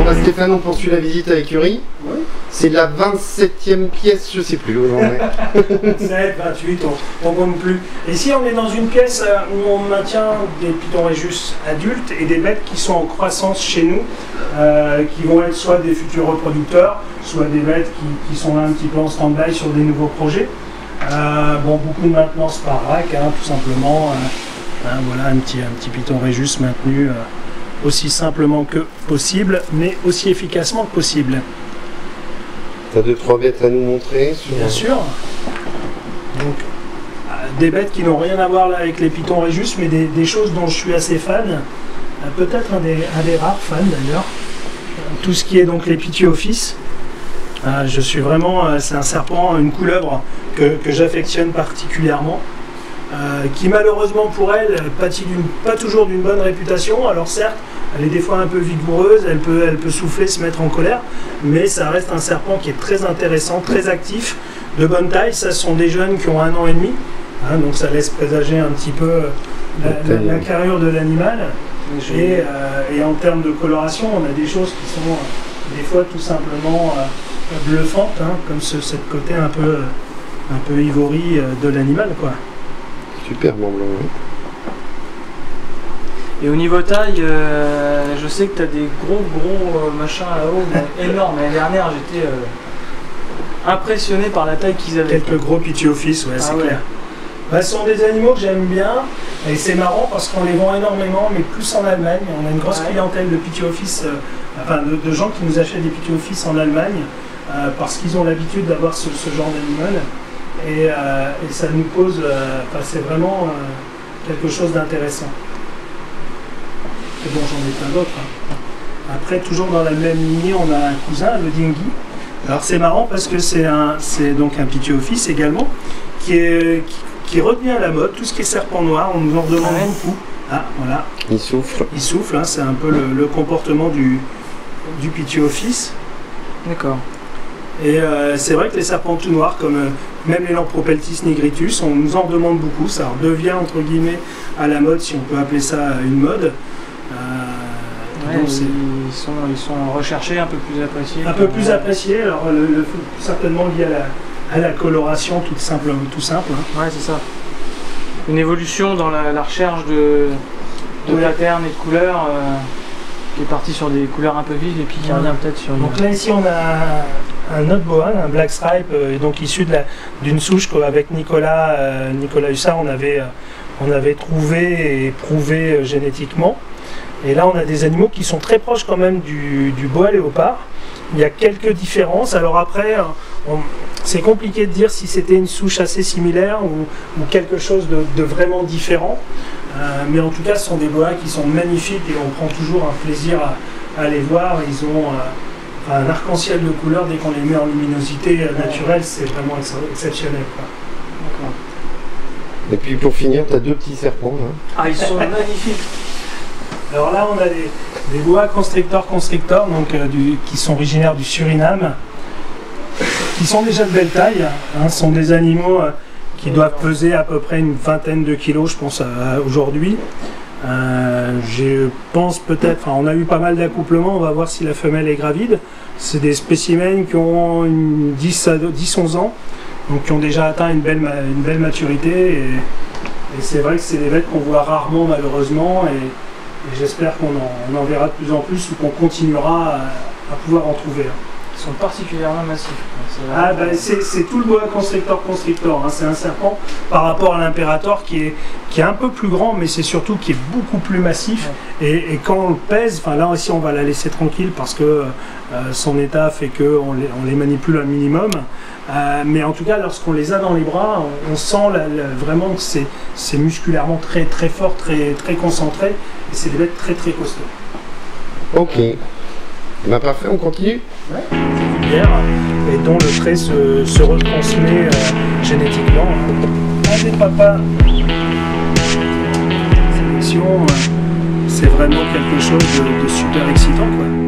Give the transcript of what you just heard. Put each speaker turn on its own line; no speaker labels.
bah Stéphane, on poursuit la visite à l'écurie. Oui. C'est la 27e pièce, je sais plus où j'en ai.
27, 28, on compte plus. Ici, on est dans une pièce où on maintient des pitons Rhésus adultes et des bêtes qui sont en croissance chez nous, qui vont être soit des futurs reproducteurs, soit des bêtes qui sont là un petit peu en stand-by sur des nouveaux projets. Bon, beaucoup de maintenance par rack, hein, tout simplement. Voilà un petit piton Rhésus maintenu aussi simplement que possible, mais aussi efficacement que possible.
Tu as 2-3 bêtes à nous montrer
Bien sûr. Donc, des bêtes qui n'ont rien à voir là avec les pitons Rhésus, mais des choses dont je suis assez fan. Peut-être un des rares fans d'ailleurs. Tout ce qui est donc les Pithiophyes. Je suis vraiment, c'est un serpent, une couleuvre que j'affectionne particulièrement. Qui malheureusement pour elle pâtit pas toujours d'une bonne réputation. Alors certes, elle est des fois un peu vigoureuse, elle peut souffler, se mettre en colère, mais ça reste un serpent qui est très intéressant, très actif, de bonne taille. Ça sont des jeunes qui ont 1 an et demi, hein, donc ça laisse présager un petit peu la carrure de l'animal. Et en termes de coloration, on a des choses qui sont des fois tout simplement bluffantes, hein, comme cette côté un peu ivory de l'animal, quoi.
Superbement blanc, oui.
Et au niveau taille, je sais que tu as des gros machins là-haut, énormes. L'année dernière, j'étais impressionné par la taille qu'ils avaient.
Quelques gros Pithiophyes, ouais, c'est clair. Bah, ce sont des animaux que j'aime bien, et c'est marrant parce qu'on les vend énormément, mais plus en Allemagne. On a une grosse clientèle de Pithiophyes, enfin de gens qui nous achètent des Pithiophyes en Allemagne, parce qu'ils ont l'habitude d'avoir ce genre d'animal. Et ça nous pose, c'est vraiment quelque chose d'intéressant. Et bon, j'en ai plein d'autres. Hein. Après, toujours dans la même lignée, on a un cousin, le Dingy. Alors c'est marrant parce que c'est donc un Pithiophyes également, qui revient à la mode. Tout ce qui est serpent noir, on nous en demande beaucoup. Ah, voilà.
Il souffle.
Il souffle, hein, c'est un peu le comportement du Pithiophyes.
D'accord.
Et c'est vrai que les serpents tout noirs, comme même les Lampropeltis nigritus, on nous en demande beaucoup. Ça redevient entre guillemets à la mode, si on peut appeler ça une mode.
Donc ils sont recherchés, un peu plus appréciés.
Un peu plus appréciés, alors certainement lié à la coloration tout simple. Hein.
Ouais, c'est ça. Une évolution dans la recherche de patterns et de couleurs. Qui est parti sur des couleurs un peu vives et puis qui revient peut-être sur...
Donc là ici on a un autre boa, un black stripe, donc issu d'une souche qu'avec Nicolas Hussard on avait trouvé et prouvé génétiquement. Et là on a des animaux qui sont très proches quand même du boa léopard. Il y a quelques différences, alors après c'est compliqué de dire si c'était une souche assez similaire ou quelque chose de vraiment différent. Mais en tout cas, ce sont des boas qui sont magnifiques et on prend toujours un plaisir à les voir. Ils ont un arc-en-ciel de couleurs dès qu'on les met en luminosité naturelle, c'est vraiment exceptionnel. Quoi.
Et puis pour finir, tu as 2 petits serpents. Là.
Ah, ils sont magnifiques.
Alors là, on a des boa constrictor, donc, qui sont originaires du Suriname, qui sont déjà de belle taille. Hein, ce sont des animaux qui doivent peser à peu près une vingtaine de kilos, je pense, aujourd'hui. Je pense peut-être, on a eu pas mal d'accouplements, on va voir si la femelle est gravide. C'est des spécimens qui ont 10-11 ans, donc qui ont déjà atteint une belle maturité. Et c'est vrai que c'est des bêtes qu'on voit rarement malheureusement, et j'espère qu'on en verra de plus en plus ou qu'on continuera à pouvoir en trouver.
Ils sont particulièrement massifs.
C'est tout le boa constrictor. Hein. C'est un serpent par rapport à l'impérator qui est un peu plus grand, mais c'est surtout qui est beaucoup plus massif. Ouais. Et quand on le pèse, là aussi on va la laisser tranquille parce que son état fait qu'on les manipule un minimum. Mais en tout cas, lorsqu'on les a dans les bras, on sent vraiment que c'est musculairement très très fort, très concentré. Et c'est des bêtes très très costauds.
Ok. Ben parfait, on continue.
Ouais, c'est vulgaire et dont le trait se retransmet génétiquement. Allez papa, sélection, c'est vraiment quelque chose de super excitant, quoi.